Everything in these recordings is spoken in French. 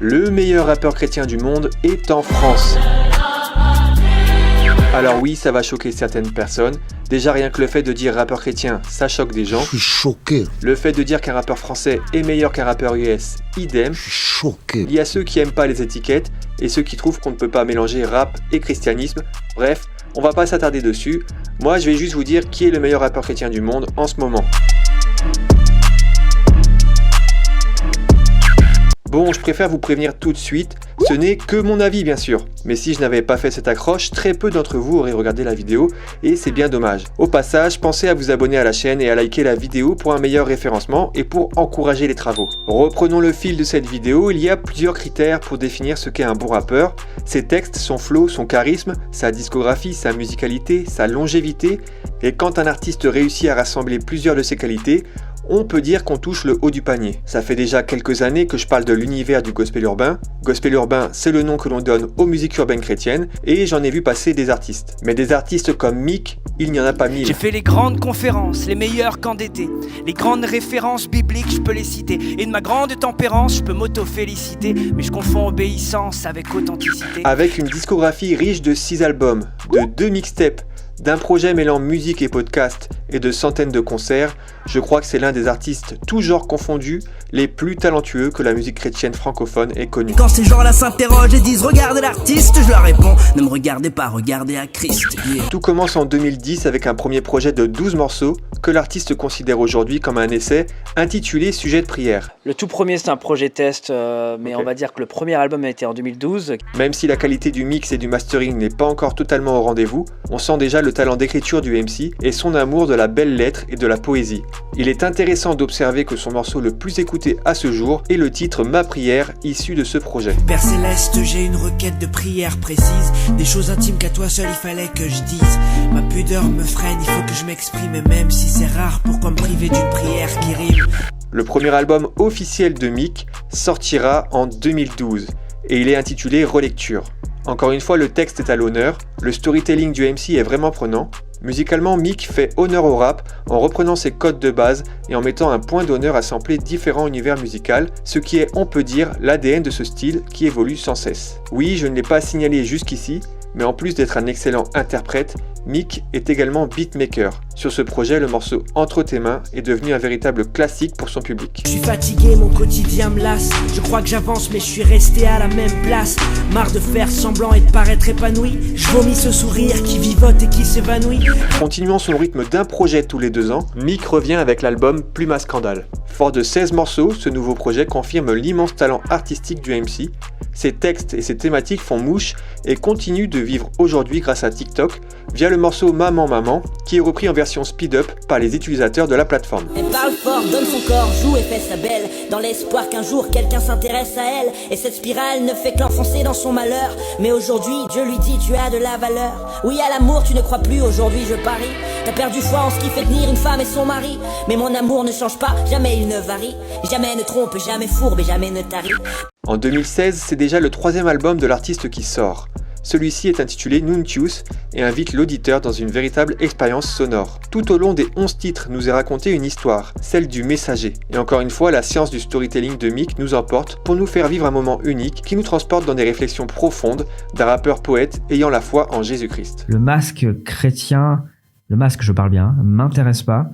Le meilleur rappeur chrétien du monde est en France. Alors oui, ça va choquer certaines personnes. Déjà rien que le fait de dire rappeur chrétien, ça choque des gens. Je suis choqué. Le fait de dire qu'un rappeur français est meilleur qu'un rappeur US, idem. Je suis choqué. Il y a ceux qui aiment pas les étiquettes et ceux qui trouvent qu'on ne peut pas mélanger rap et christianisme. Bref, on va pas s'attarder dessus. Moi, je vais juste vous dire qui est le meilleur rappeur chrétien du monde en ce moment. Bon, je préfère vous prévenir tout de suite, ce n'est que mon avis bien sûr. Mais si je n'avais pas fait cette accroche, très peu d'entre vous auraient regardé la vidéo et c'est bien dommage. Au passage, pensez à vous abonner à la chaîne et à liker la vidéo pour un meilleur référencement et pour encourager les travaux. Reprenons le fil de cette vidéo, il y a plusieurs critères pour définir ce qu'est un bon rappeur. Ses textes, son flow, son charisme, sa discographie, sa musicalité, sa longévité. Et quand un artiste réussit à rassembler plusieurs de ces qualités, on peut dire qu'on touche le haut du panier. Ça fait déjà quelques années que je parle de l'univers du gospel urbain. Gospel urbain, c'est le nom que l'on donne aux musiques urbaines chrétiennes et j'en ai vu passer des artistes. Mais des artistes comme Meek, il n'y en a pas 1000. J'ai fait les grandes conférences, les meilleurs camps d'été, les grandes références bibliques, je peux les citer. Et de ma grande tempérance, je peux m'auto-féliciter, mais je confonds obéissance avec authenticité. Avec une discographie riche de 6 albums, de 2 mixtapes, d'un projet mêlant musique et podcast et de centaines de concerts, je crois que c'est l'un des artistes, tous genres confondus, les plus talentueux que la musique chrétienne francophone ait connu. Quand ces gens-là s'interrogent et disent « Regardez l'artiste », je leur réponds « Ne me regardez pas, regardez à Christ. Yeah. » Tout commence en 2010 avec un premier projet de 12 morceaux que l'artiste considère aujourd'hui comme un essai intitulé « Sujet de prière ». Le tout premier c'est un projet test, mais on va dire que le premier album a été en 2012. Même si la qualité du mix et du mastering n'est pas encore totalement au rendez-vous, on sent déjà le talent d'écriture du MC et son amour de la belle lettre et de la poésie. Il est intéressant d'observer que son morceau le plus écouté à ce jour est le titre « Ma prière » issu de ce projet. Père Céleste, j'ai une requête de prière précise, des choses intimes qu'à toi seul il fallait que je dise. Ma pudeur me freine, il faut que je m'exprime, et même si c'est rare, pourquoi me priver d'une prière qui rime? Le premier album officiel de Meek sortira en 2012 et il est intitulé Relecture. Encore une fois, le texte est à l'honneur, le storytelling du MC est vraiment prenant. Musicalement, Meek fait honneur au rap en reprenant ses codes de base et en mettant un point d'honneur à sampler différents univers musicaux, ce qui est, on peut dire, l'ADN de ce style qui évolue sans cesse. Oui, je ne l'ai pas signalé jusqu'ici, mais en plus d'être un excellent interprète, Meek est également beatmaker. Sur ce projet, le morceau Entre tes mains est devenu un véritable classique pour son public. Je suis fatigué, mon quotidien me lasse. Je crois que j'avance mais je suis resté à la même place. Marre de faire semblant et de paraître épanoui. Je vomis ce sourire qui vivote et qui s'évanouit. Continuant son rythme d'un projet tous les 2 ans, Meek revient avec l'album Plume à Scandale. Fort de 16 morceaux, ce nouveau projet confirme l'immense talent artistique du MC. Ses textes et ses thématiques font mouche et continuent de vivre aujourd'hui grâce à TikTok via le morceau Maman Maman qui est repris en version speed-up par les utilisateurs de la plateforme. Elle parle fort, donne son corps, joue et fait sa belle, dans l'espoir qu'un jour quelqu'un s'intéresse à elle. Et cette spirale ne fait qu'enfoncer dans son malheur. Mais aujourd'hui, Dieu lui dit tu as de la valeur. Oui, à l'amour tu ne crois plus, aujourd'hui je parie. T'as perdu foi en ce qui fait tenir une femme et son mari. Mais mon amour ne change pas, jamais il ne varie. Jamais ne trompe, jamais fourbe et jamais ne tarit. En 2016, c'est déjà le 3e album de l'artiste qui sort. Celui-ci est intitulé Nuntius et invite l'auditeur dans une véritable expérience sonore. Tout au long des 11 titres nous est racontée une histoire, celle du messager. Et encore une fois, la science du storytelling de Meek nous emporte pour nous faire vivre un moment unique qui nous transporte dans des réflexions profondes d'un rappeur poète ayant la foi en Jésus-Christ. Le masque chrétien, le masque je parle bien, m'intéresse pas.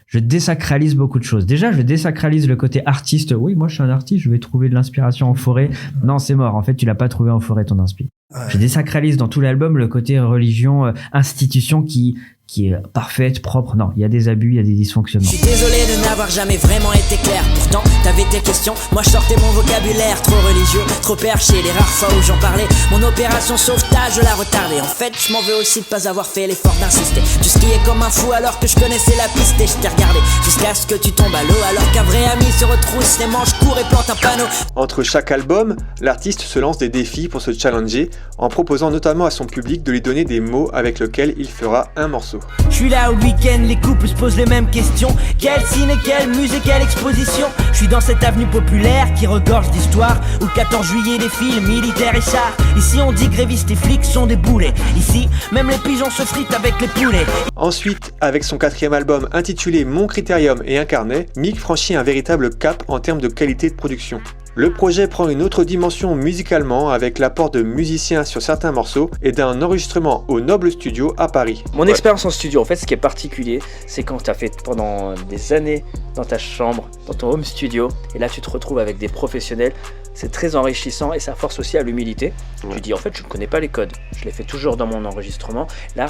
Je désacralise beaucoup de choses. Déjà, je désacralise le côté artiste. Oui, moi je suis un artiste, je vais trouver de l'inspiration en forêt. Non, c'est mort. En fait, tu l'as pas trouvé en forêt ton inspi. Je désacralise dans tout l'album le côté religion, institution qui est parfaite, propre. Non, il y a des abus, il y a des dysfonctionnements. Je suis désolé de n'avoir jamais vraiment été clair. Pourtant, t'avais tes questions, moi je sortais mon vocabulaire. Trop religieux, trop perché, les rares fois où j'en parlais. Mon opération sauvetage, je la retardais. En fait, je m'en veux aussi de pas avoir fait l'effort d'insister. Tu skiais comme un fou alors que je connaissais la piste. Et je t'ai regardé jusqu'à ce que tu tombes à l'eau. Alors qu'un vrai ami se retrousse les manches, court et plante un panneau. Entre chaque album, l'artiste se lance des défis pour se challenger, en proposant notamment à son public de lui donner des mots avec lesquels il fera un morceau. Je suis là au week-end, les couples se posent les mêmes questions. Quel ciné, quelle musique, quelle exposition. Je suis dans cette avenue populaire qui regorge d'histoire. Où le 14 juillet des films militaires et chars. Ici on dit grévistes et flics sont des boulets. Ici même les pigeons se fritent avec les poulets. Ensuite, avec son 4e album intitulé Mon Critérium et Incarné, Meek franchit un véritable cap en termes de qualité de production. Le projet prend une autre dimension musicalement avec l'apport de musiciens sur certains morceaux et d'un enregistrement au Noble Studio à Paris. Mon expérience en studio, en fait, ce qui est particulier, c'est quand tu as fait pendant des années dans ta chambre, dans ton home studio, et là tu te retrouves avec des professionnels. C'est très enrichissant et ça force aussi à l'humilité. Ouais. Tu dis en fait je ne connais pas les codes, je les fais toujours dans mon enregistrement. Là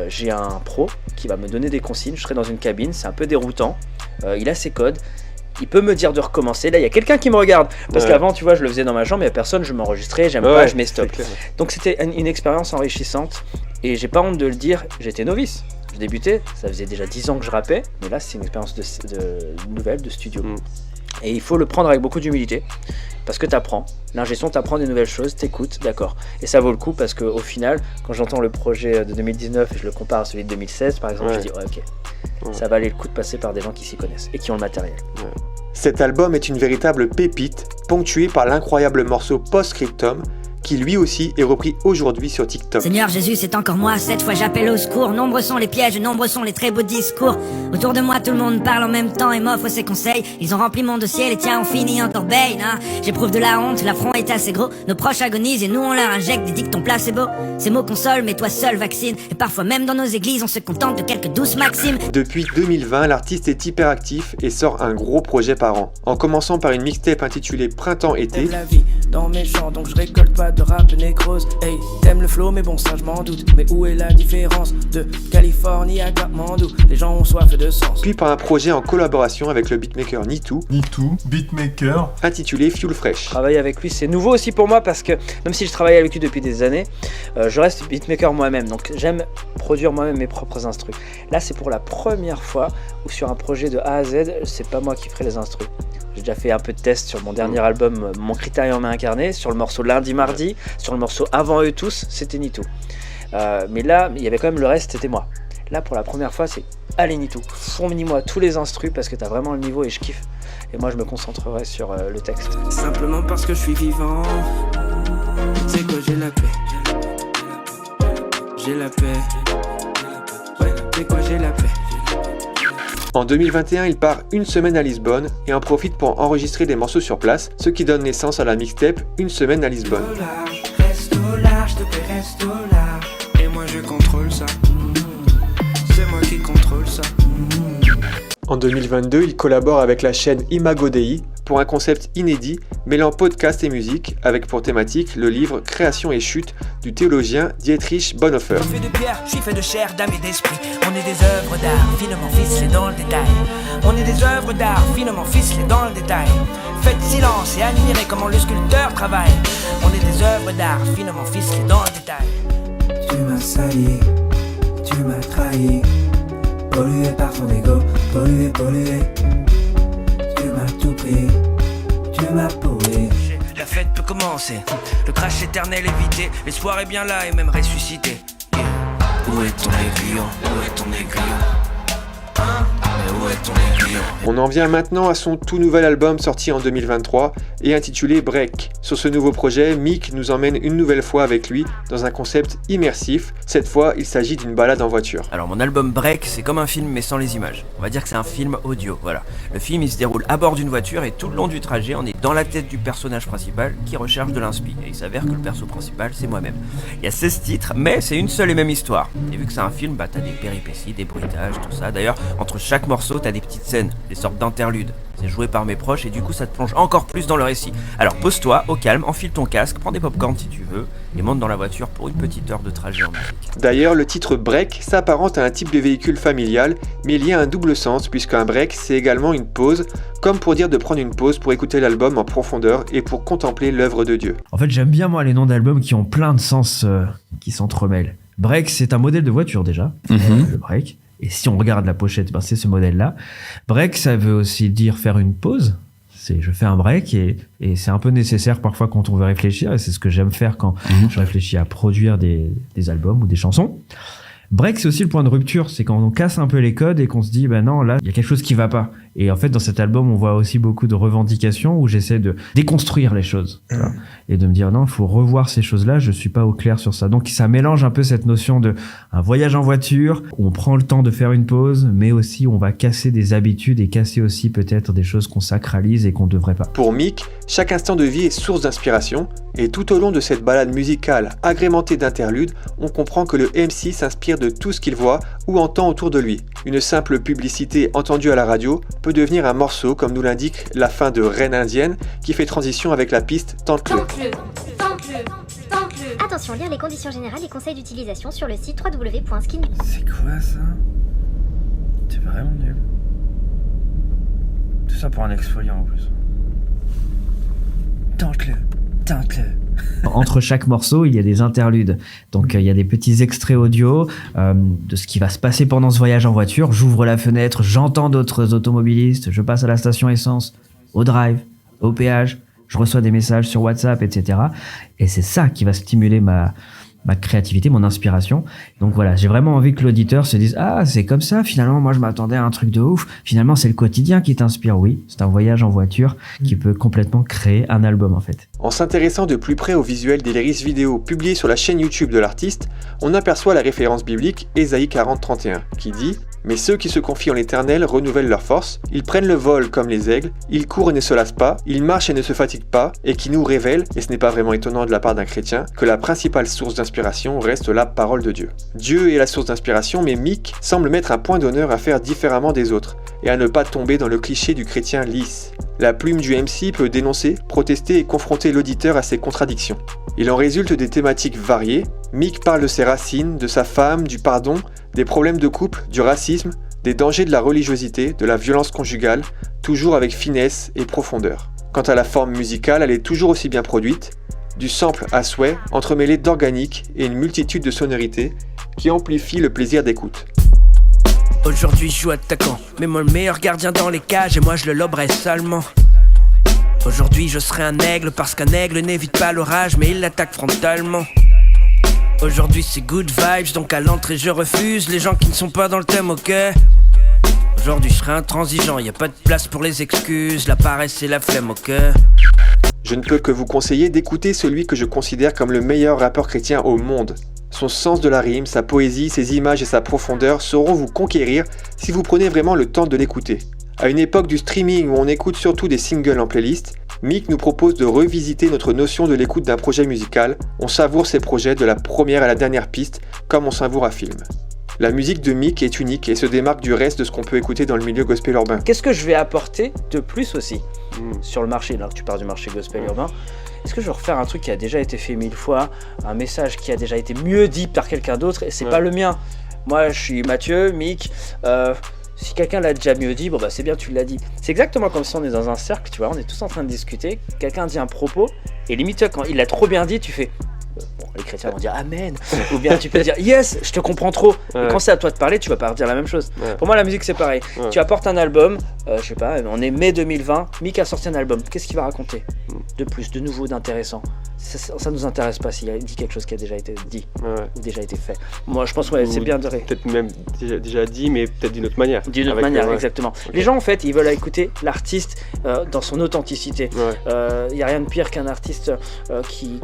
j'ai un pro qui va me donner des consignes, je serai dans une cabine, c'est un peu déroutant, il a ses codes, il peut me dire de recommencer. Là il y a quelqu'un qui me regarde, parce qu'avant tu vois je le faisais dans ma chambre, il n'y a personne, je m'enregistrais, j'aime pas, je mets stop. Donc c'était une expérience enrichissante et j'ai pas honte de le dire, j'étais novice. Je débutais, ça faisait déjà 10 ans que je rappais, mais là c'est une expérience nouvelle de studio. Et il faut le prendre avec beaucoup d'humilité, parce que t'apprends. L'ingé son t'apprend des nouvelles choses, t'écoutes, d'accord. Et ça vaut le coup parce qu'au final, quand j'entends le projet de 2019 et je le compare à celui de 2016 par exemple, je dis ok, ça valait le coup de passer par des gens qui s'y connaissent et qui ont le matériel. Cet album est une véritable pépite, ponctué par l'incroyable morceau Post-Scriptum, qui lui aussi est repris aujourd'hui sur TikTok. Seigneur Jésus, c'est encore moi, cette fois j'appelle au secours. Nombreux sont les pièges, nombreux sont les très beaux discours. Autour de moi tout le monde parle en même temps et m'offre ses conseils. Ils ont rempli mon dossier, les tiens ont fini en corbeille, hein. J'éprouve de la honte, l'affront est assez gros. Nos proches agonisent et nous on leur injecte des dictons placebo. Ces mots consolent mais toi seul vaccine. Et parfois même dans nos églises on se contente de quelques douces maximes. Depuis 2020, l'artiste est hyper actif et sort un gros projet par an. En commençant par une mixtape intitulée Printemps-été. La vie dans mes champs donc je récolte pas de rap de nécrose. Hey, t'aimes le flow mais bon ça je m'en doute. Mais où est la différence de Californie à Katmandou? Les gens ont soif de sens. Puis par un projet en collaboration avec le beatmaker Nitu, beatmaker, intitulé Fuel Fresh. Travailler avec lui c'est nouveau aussi pour moi parce que même si je travaille avec lui depuis des années, je reste beatmaker moi-même. Donc j'aime produire moi-même mes propres instrus. Là c'est pour la première fois où sur un projet de A à Z, c'est pas moi qui ferai les instrus. J'ai déjà fait un peu de test sur mon dernier album Mon Critérium incarné, sur le morceau Lundi Mardi, sur le morceau Avant eux tous, c'était Nitu. Mais là, il y avait quand même le reste, c'était moi. Là, pour la première fois, c'est allez Nitu, fournis-moi tous les instrus parce que t'as vraiment le niveau et je kiffe. Et moi, je me concentrerai sur le texte. Simplement parce que je suis vivant, tu sais quoi, j'ai la paix. J'ai la paix. Ouais, tu sais quoi, j'ai la paix. En 2021, il part une semaine à Lisbonne et en profite pour enregistrer des morceaux sur place, ce qui donne naissance à la mixtape Une semaine à Lisbonne. Reste au large, te plaît, reste au large. Et moi je contrôle ça. C'est moi qui contrôle ça. En 2022, il collabore avec la chaîne Imago Dei pour un concept inédit mêlant podcast et musique avec pour thématique le livre Création et chute du théologien Dietrich Bonhoeffer. Fait de pierre, je suis fait de chair, d'âme et d'esprit. On est des œuvres d'art, finement ficelées dans le détail. On est des œuvres d'art, finement ficelées dans le détail. Faites silence et admirez comment le sculpteur travaille. On est des œuvres d'art, finement ficelées dans le détail. Tu m'as sali, tu m'as trahi. Pollué par ton ego, pollué. Tu m'as tout pris, tu m'as pourri. La fête peut commencer, le crash éternel évité. L'espoir est bien là et même ressuscité. Yeah. Où est ton aiguillon? Où est ton aiguillon? Hein? Mais où est ton aiguillon? On en vient maintenant à son tout nouvel album sorti en 2023 et intitulé Break. Sur ce nouveau projet, Meek nous emmène une nouvelle fois avec lui dans un concept immersif. Cette fois, il s'agit d'une balade en voiture. Alors mon album Break, c'est comme un film mais sans les images. On va dire que c'est un film audio, voilà. Le film il se déroule à bord d'une voiture et tout le long du trajet, on est dans la tête du personnage principal qui recherche de l'inspi. Et il s'avère que le perso principal, c'est moi-même. Il y a 16 titres, mais c'est une seule et même histoire. Et vu que c'est un film, bah t'as des péripéties, des bruitages, tout ça. D'ailleurs, entre chaque morceau, t'as des petites scènes, des sortes d'interludes. C'est joué par mes proches et du coup ça te plonge encore plus dans le récit. Alors pose-toi, au calme, enfile ton casque, prends des pop-corn si tu veux et monte dans la voiture pour une petite heure de trajet en musique. D'ailleurs, le titre break s'apparente à un type de véhicule familial, mais il y a un double sens puisqu'un break c'est également une pause, comme pour dire de prendre une pause pour écouter l'album en profondeur et pour contempler l'œuvre de Dieu. En fait, j'aime bien moi les noms d'albums qui ont plein de sens qui s'entremêlent. Break, c'est un modèle de voiture déjà, le break. Et si on regarde la pochette, ben c'est ce modèle-là. Break, ça veut aussi dire faire une pause. C'est je fais un break et c'est un peu nécessaire parfois quand on veut réfléchir. Et c'est ce que j'aime faire quand je réfléchis à produire des albums ou des chansons. Break, c'est aussi le point de rupture. C'est quand on casse un peu les codes et qu'on se dit, ben non, là, il y a quelque chose qui va pas. Et en fait, dans cet album, on voit aussi beaucoup de revendications où j'essaie de déconstruire les choses. Voilà. Et de me dire, non, il faut revoir ces choses-là, je suis pas au clair sur ça. Donc, ça mélange un peu cette notion de un voyage en voiture, où on prend le temps de faire une pause, mais aussi on va casser des habitudes et casser aussi peut-être des choses qu'on sacralise et qu'on devrait pas. Pour Mick, chaque instant de vie est source d'inspiration, et tout au long de cette balade musicale agrémentée d'interludes, on comprend que le MC s'inspire de tout ce qu'il voit ou entend autour de lui. Une simple publicité entendue à la radio peut devenir un morceau, comme nous l'indique la fin de Reine indienne, qui fait transition avec la piste Tente-le. Attention, lire les conditions générales et conseils d'utilisation sur le site www.skin. C'est quoi ça? C'est vraiment nul. Tout ça pour un exfoliant en plus. Tente-le. Entre chaque morceau, il y a des interludes. Donc, il y a des petits extraits audio de ce qui va se passer pendant ce voyage en voiture. J'ouvre la fenêtre, j'entends d'autres automobilistes, je passe à la station essence, au drive, au péage, je reçois des messages sur WhatsApp, etc. Et c'est ça qui va stimuler ma créativité, mon inspiration. Donc voilà, j'ai vraiment envie que l'auditeur se dise « Ah, c'est comme ça, finalement, moi je m'attendais à un truc de ouf. Finalement, c'est le quotidien qui t'inspire. » Oui, c'est un voyage en voiture qui peut complètement créer un album en fait. En s'intéressant de plus près au visuel des lyrics vidéo publiés sur la chaîne YouTube de l'artiste, on aperçoit la référence biblique Ésaïe 40-31 qui dit « Mais ceux qui se confient en l'Éternel renouvellent leur force, ils prennent le vol comme les aigles, ils courent et ne se lassent pas, ils marchent et ne se fatiguent pas, et qui nous révèle, et ce n'est pas vraiment étonnant de la part d'un chrétien, que la principale source d'inspiration reste la parole de Dieu. Dieu est la source d'inspiration, mais Mick semble mettre un point d'honneur à faire différemment des autres, et à ne pas tomber dans le cliché du chrétien lisse. La plume du MC peut dénoncer, protester et confronter l'auditeur à ses contradictions. Il en résulte des thématiques variées. Mick parle de ses racines, de sa femme, du pardon, des problèmes de couple, du racisme, des dangers de la religiosité, de la violence conjugale, toujours avec finesse et profondeur. Quant à la forme musicale, elle est toujours aussi bien produite, du sample à souhait, entremêlé d'organique et une multitude de sonorités qui amplifient le plaisir d'écoute. Aujourd'hui je joue attaquant, mais moi le meilleur gardien dans les cages et moi je le loberai salement. Aujourd'hui je serai un aigle parce qu'un aigle n'évite pas l'orage mais il l'attaque frontalement. Aujourd'hui c'est good vibes donc à l'entrée je refuse les gens qui ne sont pas dans le thème, ok. Aujourd'hui je serai intransigeant, y a pas de place pour les excuses, la paresse et la flemme, ok. Je ne peux que vous conseiller d'écouter celui que je considère comme le meilleur rappeur chrétien au monde. Son sens de la rime, sa poésie, ses images et sa profondeur sauront vous conquérir si vous prenez vraiment le temps de l'écouter. À une époque du streaming où on écoute surtout des singles en playlist, Mick nous propose de revisiter notre notion de l'écoute d'un projet musical. On savoure ses projets de la première à la dernière piste, comme on savoure un film. La musique de Mick est unique et se démarque du reste de ce qu'on peut écouter dans le milieu gospel urbain. Qu'est-ce que je vais apporter de plus aussi sur le marché, là tu parles du marché gospel urbain? Est-ce que je vais refaire un truc qui a déjà été fait 1000 fois, un message qui a déjà été mieux dit par quelqu'un d'autre et c'est pas le mien? Moi je suis Mathieu, Mick, si quelqu'un l'a déjà mieux dit, bon bah c'est bien, tu l'as dit. C'est exactement comme si on est dans un cercle, tu vois, on est tous en train de discuter, quelqu'un dit un propos et limite quand il l'a trop bien dit, tu fais bon, les chrétiens vont dire amen, ou bien tu peux dire yes, je te comprends trop. Et quand c'est à toi de parler, tu vas pas redire la même chose. Pour moi, la musique c'est pareil. Tu apportes un album, je sais pas, on est mai 2020, Mick a sorti un album. Qu'est-ce qu'il va raconter de plus, de nouveau, d'intéressant? Ça nous intéresse pas s'il dit quelque chose qui a déjà été dit ou déjà été fait. Moi, je pense que c'est bien de peut-être même déjà dit, mais peut-être d'une autre manière. D'une autre manière, exactement. Okay. Les gens, en fait, ils veulent écouter l'artiste dans son authenticité. Y a rien de pire qu'un artiste qui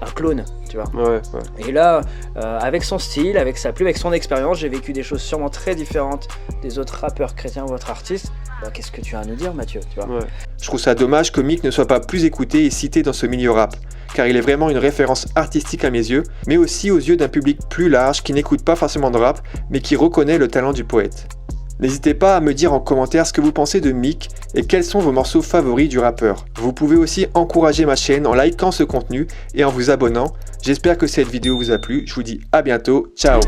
un clone, tu vois. Et là, avec son style, avec sa plume, avec son expérience, j'ai vécu des choses sûrement très différentes des autres rappeurs chrétiens ou autres artistes. Bah, qu'est-ce que tu as à nous dire, Mathieu, tu vois? Je trouve ça dommage que Mick ne soit pas plus écouté et cité dans ce milieu rap, car il est vraiment une référence artistique à mes yeux, mais aussi aux yeux d'un public plus large qui n'écoute pas forcément de rap, mais qui reconnaît le talent du poète. N'hésitez pas à me dire en commentaire ce que vous pensez de Mick et quels sont vos morceaux favoris du rappeur. Vous pouvez aussi encourager ma chaîne en likant ce contenu et en vous abonnant. J'espère que cette vidéo vous a plu, je vous dis à bientôt, ciao!